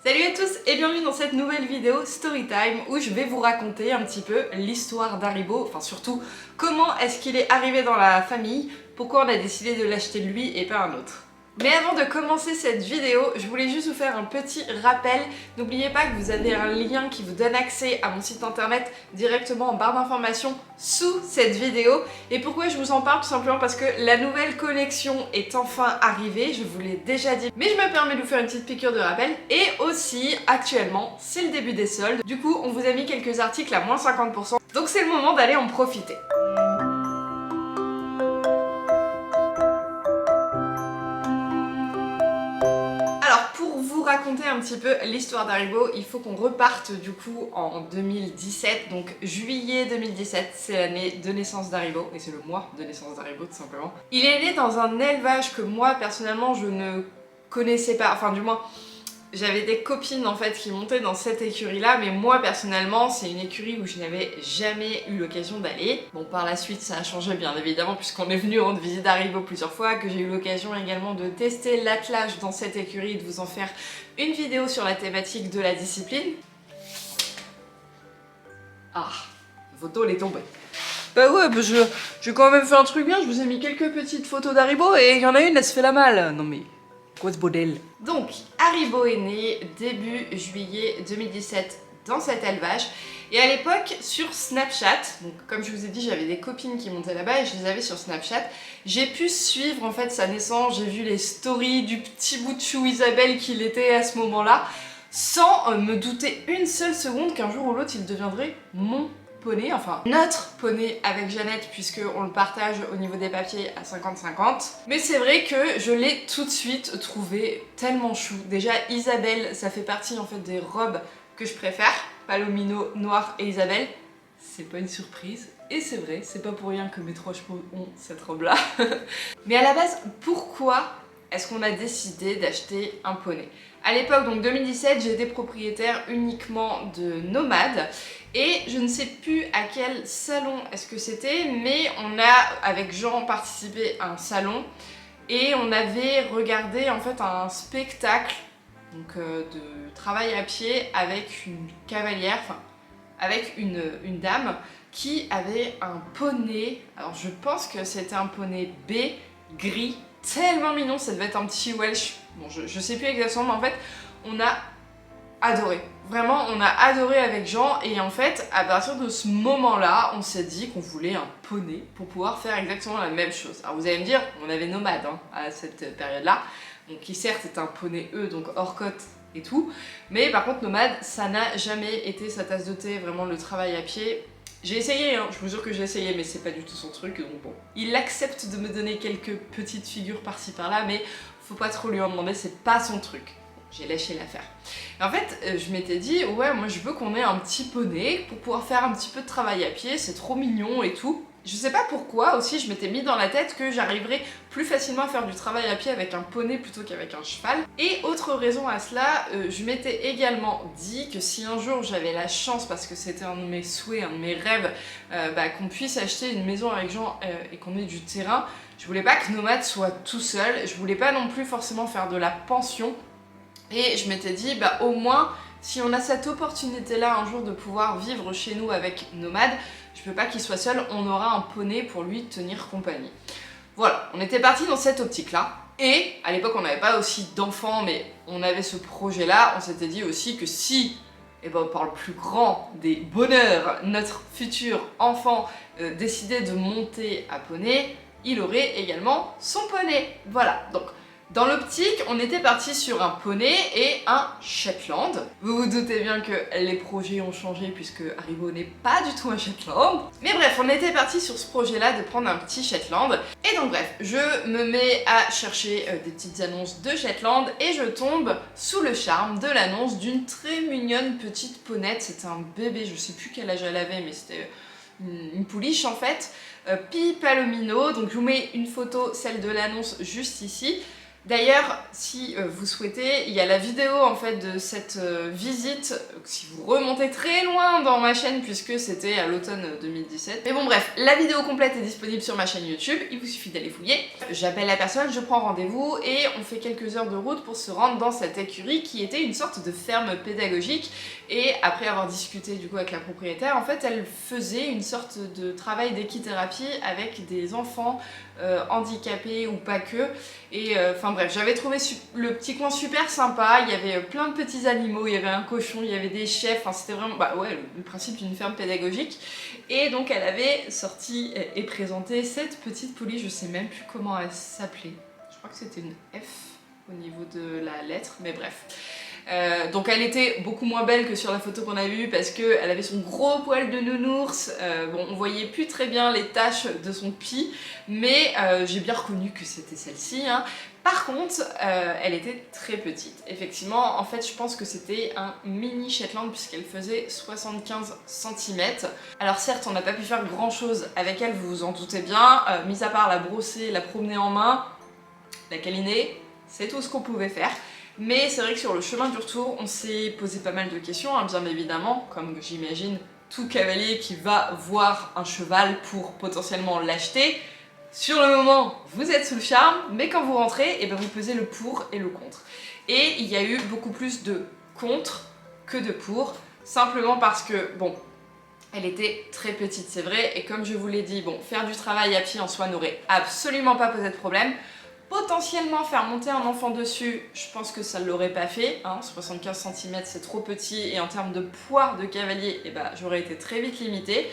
Salut à tous et bienvenue dans cette nouvelle vidéo Storytime où je vais vous raconter un petit peu l'histoire d'Haribo, enfin surtout comment est-ce qu'il est arrivé dans la famille, pourquoi on a décidé de l'acheter lui et pas un autre. Mais avant de commencer cette vidéo, je voulais juste vous faire un petit rappel. N'oubliez pas que vous avez un lien qui vous donne accès à mon site internet directement en barre d'informations sous cette vidéo. Et pourquoi je vous en parle? Tout simplement parce que la nouvelle collection est enfin arrivée, je vous l'ai déjà dit. Mais je me permets de vous faire une petite piqûre de rappel. Et aussi, actuellement, c'est le début des soldes. Du coup, on vous a mis quelques articles à moins 50%. Donc c'est le moment d'aller en profiter. Raconter un petit peu l'histoire d'Haribo, il faut qu'on reparte du coup en 2017, donc juillet 2017, c'est l'année de naissance d'Haribo, et c'est le mois de naissance d'Haribo tout simplement. Il est né dans un élevage que moi personnellement je ne connaissais pas, enfin du moins j'avais des copines en fait qui montaient dans cette écurie là, mais moi personnellement c'est une écurie où je n'avais jamais eu l'occasion d'aller. Bon, par la suite ça a changé bien évidemment puisqu'on est venu rendre visite d'Haribo plusieurs fois, que j'ai eu l'occasion également de tester l'attelage dans cette écurie et de vous en faire une vidéo sur la thématique de la discipline. Ah, la photo elle est tombée. Bah ouais, bah j'ai quand même fait un truc bien, je vous ai mis quelques petites photos d'Haribo et il y en a une, elle se fait la malle. Non mais... quoi ce bordel? Donc, Haribo est né début juillet 2017 dans cet élevage. Et à l'époque, sur Snapchat, donc comme je vous ai dit, j'avais des copines qui montaient là-bas et je les avais sur Snapchat. J'ai pu suivre en fait sa naissance, j'ai vu les stories du petit bout de chou Isabelle qu'il était à ce moment-là, sans me douter une seule seconde qu'un jour ou l'autre il deviendrait mon poney, enfin notre poney avec Jeannette puisqu'on le partage au niveau des papiers à 50-50. Mais c'est vrai que je l'ai tout de suite trouvé tellement chou. Déjà Isabelle, ça fait partie en fait des robes que je préfère, Palomino, Noir et Isabelle. C'est pas une surprise, et c'est vrai, c'est pas pour rien que mes trois chevaux ont cette robe là. Mais à la base, pourquoi est-ce qu'on a décidé d'acheter un poney? À l'époque, donc 2017, j'étais propriétaire uniquement de Nomade et je ne sais plus à quel salon est-ce que c'était, mais on a, avec Jean, participé à un salon et on avait regardé en fait un spectacle donc, de travail à pied avec une cavalière, enfin avec une dame qui avait un poney. Alors je pense que c'était un poney B, gris, tellement mignon, ça devait être un petit Welsh. Bon, je sais plus exactement, mais en fait, on a adoré. Vraiment, on a adoré avec Jean, et en fait, à partir de ce moment-là, on s'est dit qu'on voulait un poney pour pouvoir faire exactement la même chose. Alors vous allez me dire, on avait Nomade hein, à cette période-là, donc qui certes est un poney E, donc hors cote et tout, mais par contre Nomade, ça n'a jamais été sa tasse de thé, vraiment le travail à pied. J'ai essayé, hein, je vous jure que j'ai essayé, mais c'est pas du tout son truc, donc bon. Il accepte de me donner quelques petites figures par-ci par-là, mais faut pas trop lui en demander, c'est pas son truc. J'ai lâché l'affaire. En fait, je m'étais dit, ouais, moi je veux qu'on ait un petit poney pour pouvoir faire un petit peu de travail à pied, c'est trop mignon et tout. Je sais pas pourquoi aussi, je m'étais mis dans la tête que j'arriverais plus facilement à faire du travail à pied avec un poney plutôt qu'avec un cheval. Et autre raison à cela, je m'étais également dit que si un jour j'avais la chance, parce que c'était un de mes souhaits, un de mes rêves, qu'on puisse acheter une maison avec Jean et qu'on ait du terrain, je voulais pas que Nomade soit tout seul, je voulais pas non plus forcément faire de la pension. Et je m'étais dit, bah au moins, si on a cette opportunité-là un jour de pouvoir vivre chez nous avec Nomade, je veux pas qu'il soit seul, on aura un poney pour lui tenir compagnie. Voilà, on était parti dans cette optique-là. Et à l'époque, on n'avait pas aussi d'enfants, mais on avait ce projet-là. On s'était dit aussi que si, par le plus grand des bonheurs, notre futur enfant décidait de monter à poney, il aurait également son poney. Voilà, donc... dans l'optique, on était parti sur un poney et un Shetland. Vous vous doutez bien que les projets ont changé puisque Haribo n'est pas du tout un Shetland. Mais bref, on était parti sur ce projet-là de prendre un petit Shetland. Et donc bref, je me mets à chercher des petites annonces de Shetland et je tombe sous le charme de l'annonce d'une très mignonne petite ponette. C'était un bébé, je sais plus quel âge elle avait, mais c'était une pouliche en fait. Pi Palomino, donc je vous mets une photo, celle de l'annonce juste ici. D'ailleurs, si vous souhaitez, il y a la vidéo en fait de cette visite, si vous remontez très loin dans ma chaîne puisque c'était à l'automne 2017. Mais bon bref, la vidéo complète est disponible sur ma chaîne YouTube, il vous suffit d'aller fouiller. J'appelle la personne, je prends rendez-vous et on fait quelques heures de route pour se rendre dans cette écurie qui était une sorte de ferme pédagogique. Et après avoir discuté du coup avec la propriétaire, en fait elle faisait une sorte de travail d'équithérapie avec des enfants handicapés ou pas que. Et enfin bref, j'avais trouvé le petit coin super sympa, il y avait plein de petits animaux, il y avait un cochon, il y avait des chefs, enfin c'était vraiment bah ouais, le principe d'une ferme pédagogique. Et donc elle avait sorti et présenté cette petite poulie, je sais même plus comment elle s'appelait, je crois que c'était une F au niveau de la lettre, mais bref. Donc elle était beaucoup moins belle que sur la photo qu'on a vue parce qu'elle avait son gros poil de nounours, bon on voyait plus très bien les taches de son pis, mais j'ai bien reconnu que c'était celle-ci, hein. Par contre, elle était très petite. Effectivement, en fait je pense que c'était un mini Shetland puisqu'elle faisait 75 cm. Alors certes on n'a pas pu faire grand chose avec elle, vous vous en doutez bien, mis à part la brosser, la promener en main, la câliner, c'est tout ce qu'on pouvait faire. Mais c'est vrai que sur le chemin du retour, on s'est posé pas mal de questions, hein, bien évidemment, comme j'imagine tout cavalier qui va voir un cheval pour potentiellement l'acheter. Sur le moment, vous êtes sous le charme, mais quand vous rentrez, eh ben vous pesez le pour et le contre. Et il y a eu beaucoup plus de contre que de pour, simplement parce que, bon, elle était très petite, c'est vrai, et comme je vous l'ai dit, bon, faire du travail à pied en soi n'aurait absolument pas posé de problème. Potentiellement faire monter un enfant dessus, je pense que ça ne l'aurait pas fait, hein, 75 cm c'est trop petit et en termes de poids de cavalier, eh ben, j'aurais été très vite limitée.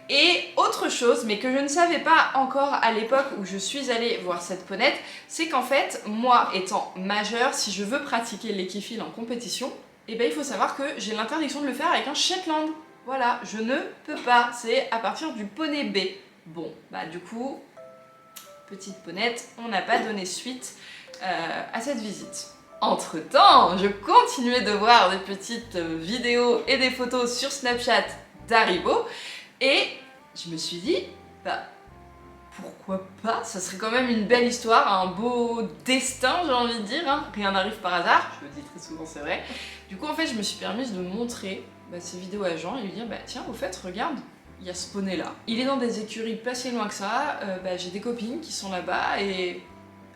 Et autre chose, mais que je ne savais pas encore à l'époque où je suis allée voir cette ponette, c'est qu'en fait, moi étant majeure, si je veux pratiquer l'équifile en compétition, eh ben, il faut savoir que j'ai l'interdiction de le faire avec un Shetland. Voilà, je ne peux pas, c'est à partir du poney B. Bon, bah du coup... petite ponette, on n'a pas donné suite à cette visite. Entre temps, je continuais de voir des petites vidéos et des photos sur Snapchat d'Haribo et je me suis dit, bah pourquoi pas, ça serait quand même une belle histoire, un beau destin j'ai envie de dire, hein. Rien n'arrive par hasard, je le dis très souvent c'est vrai. Du coup en fait je me suis permise de montrer ces vidéos à Jean et lui dire bah tiens au fait regarde, il y a ce poney là. Il est dans des écuries pas si loin que ça, j'ai des copines qui sont là-bas et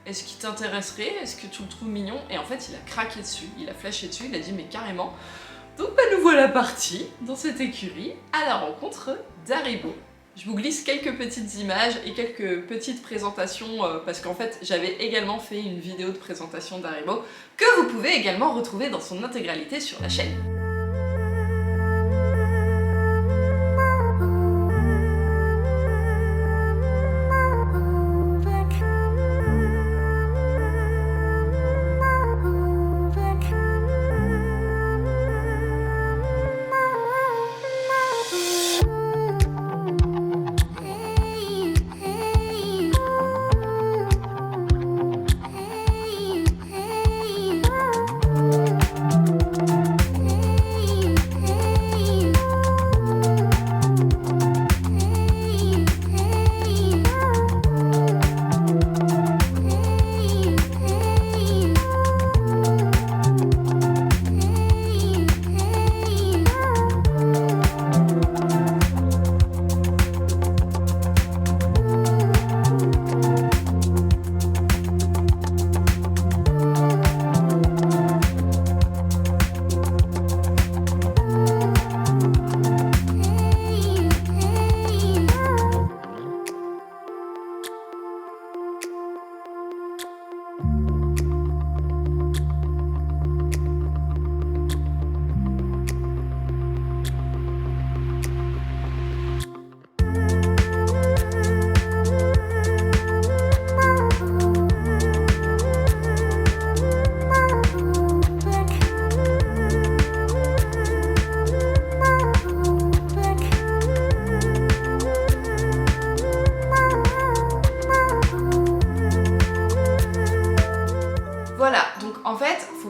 est-ce qu'il t'intéresserait? Est-ce que tu le trouves mignon? Et en fait il a craqué dessus, il a flashé dessus, il a dit mais carrément. Donc nous voilà partis dans cette écurie à la rencontre d'Haribo. Je vous glisse quelques petites images et quelques petites présentations parce qu'en fait j'avais également fait une vidéo de présentation d'Haribo que vous pouvez également retrouver dans son intégralité sur la chaîne.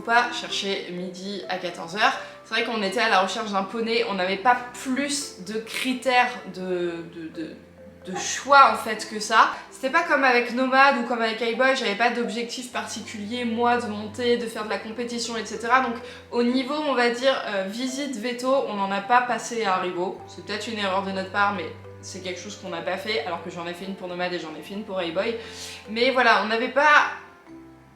Pas chercher midi à 14 h. C'est vrai qu'on était à la recherche d'un poney, on n'avait pas plus de critères de choix en fait que ça. C'était pas comme avec Nomad ou comme avec iBoy, j'avais pas d'objectif particulier moi de monter, de faire de la compétition, etc. Donc au niveau on va dire visite veto, on n'en a pas passé à Haribo. C'est peut-être une erreur de notre part mais c'est quelque chose qu'on n'a pas fait alors que j'en ai fait une pour Nomad et j'en ai fait une pour iBoy. Mais voilà, on n'avait pas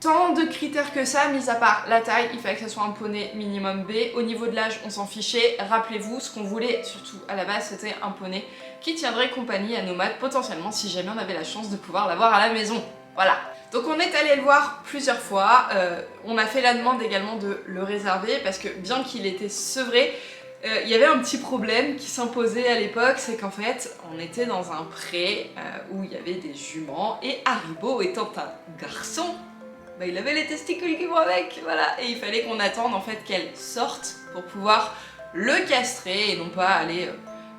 tant de critères que ça, mis à part la taille, il fallait que ça soit un poney minimum B. Au niveau de l'âge, on s'en fichait. Rappelez-vous, ce qu'on voulait surtout à la base, c'était un poney qui tiendrait compagnie à Nomad, potentiellement si jamais on avait la chance de pouvoir l'avoir à la maison. Voilà. Donc on est allé le voir plusieurs fois. On a fait la demande également de le réserver parce que bien qu'il était sevré, il y avait un petit problème qui s'imposait à l'époque, c'est qu'en fait on était dans un pré où il y avait des juments et Haribo étant un garçon, bah, il avait les testicules qui vont avec, voilà, et il fallait qu'on attende en fait qu'elle sorte pour pouvoir le castrer et non pas aller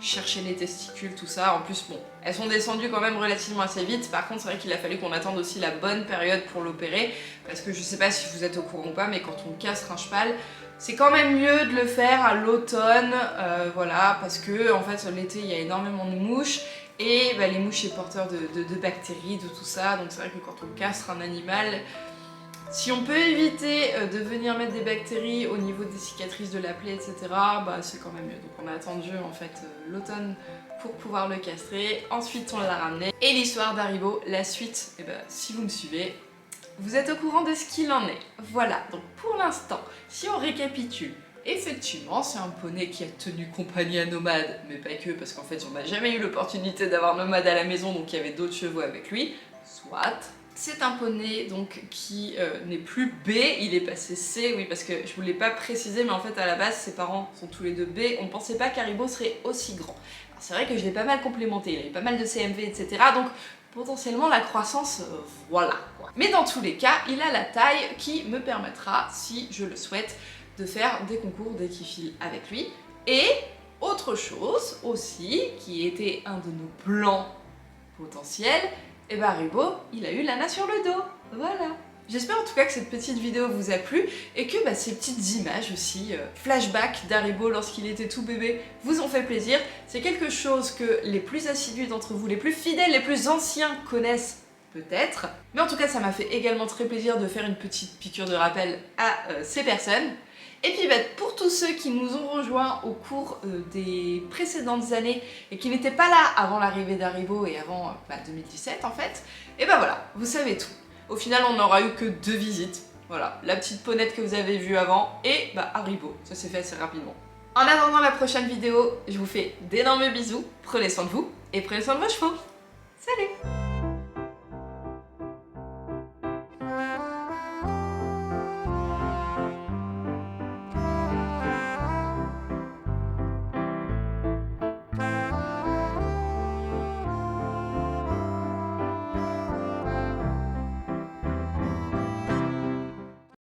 chercher les testicules, tout ça. En plus, bon, elles sont descendues quand même relativement assez vite. Par contre, c'est vrai qu'il a fallu qu'on attende aussi la bonne période pour l'opérer, parce que je sais pas si vous êtes au courant ou pas, mais quand on castre un cheval, c'est quand même mieux de le faire à l'automne, voilà, parce que en fait l'été il y a énormément de mouches. Et bah, les mouches sont porteurs de bactéries, de tout ça, donc c'est vrai que quand on castre un animal, si on peut éviter de venir mettre des bactéries au niveau des cicatrices de la plaie, etc., bah c'est quand même mieux. Donc on a attendu en fait l'automne pour pouvoir le castrer. Ensuite on l'a ramené. Et l'histoire d'Haribo, la suite, et bah, si vous me suivez, vous êtes au courant de ce qu'il en est. Voilà, donc pour l'instant, si on récapitule, effectivement c'est un poney qui a tenu compagnie à Nomad, mais pas que, parce qu'en fait on n'a jamais eu l'opportunité d'avoir Nomad à la maison, donc il y avait d'autres chevaux avec lui, soit. C'est un poney donc qui n'est plus B, il est passé C, oui parce que je vous l'ai pas précisé mais en fait à la base ses parents sont tous les deux B, on pensait pas qu'Haribo serait aussi grand. Alors c'est vrai que je l'ai pas mal complémenté, il avait pas mal de CMV etc. donc potentiellement la croissance, voilà quoi. Mais dans tous les cas, il a la taille qui me permettra, si je le souhaite, de faire des concours d'équiphilie avec lui. Et autre chose aussi, qui était un de nos plans potentiels, et bah Haribo, il a eu Lana sur le dos, voilà. J'espère en tout cas que cette petite vidéo vous a plu et que bah, ces petites images aussi, flashback d'Haribo lorsqu'il était tout bébé, vous ont fait plaisir. C'est quelque chose que les plus assidus d'entre vous, les plus fidèles, les plus anciens connaissent peut-être. Mais en tout cas, ça m'a fait également très plaisir de faire une petite piqûre de rappel à ces personnes. Et puis bah, pour tous ceux qui nous ont rejoints au cours des précédentes années et qui n'étaient pas là avant l'arrivée d'Haribo et avant 2017 en fait, et bah voilà, vous savez tout. Au final on n'aura eu que 2 visites, voilà, la petite ponette que vous avez vue avant et bah Haribo, ça s'est fait assez rapidement. En attendant la prochaine vidéo, je vous fais d'énormes bisous, prenez soin de vous et prenez soin de vos chevaux. Salut!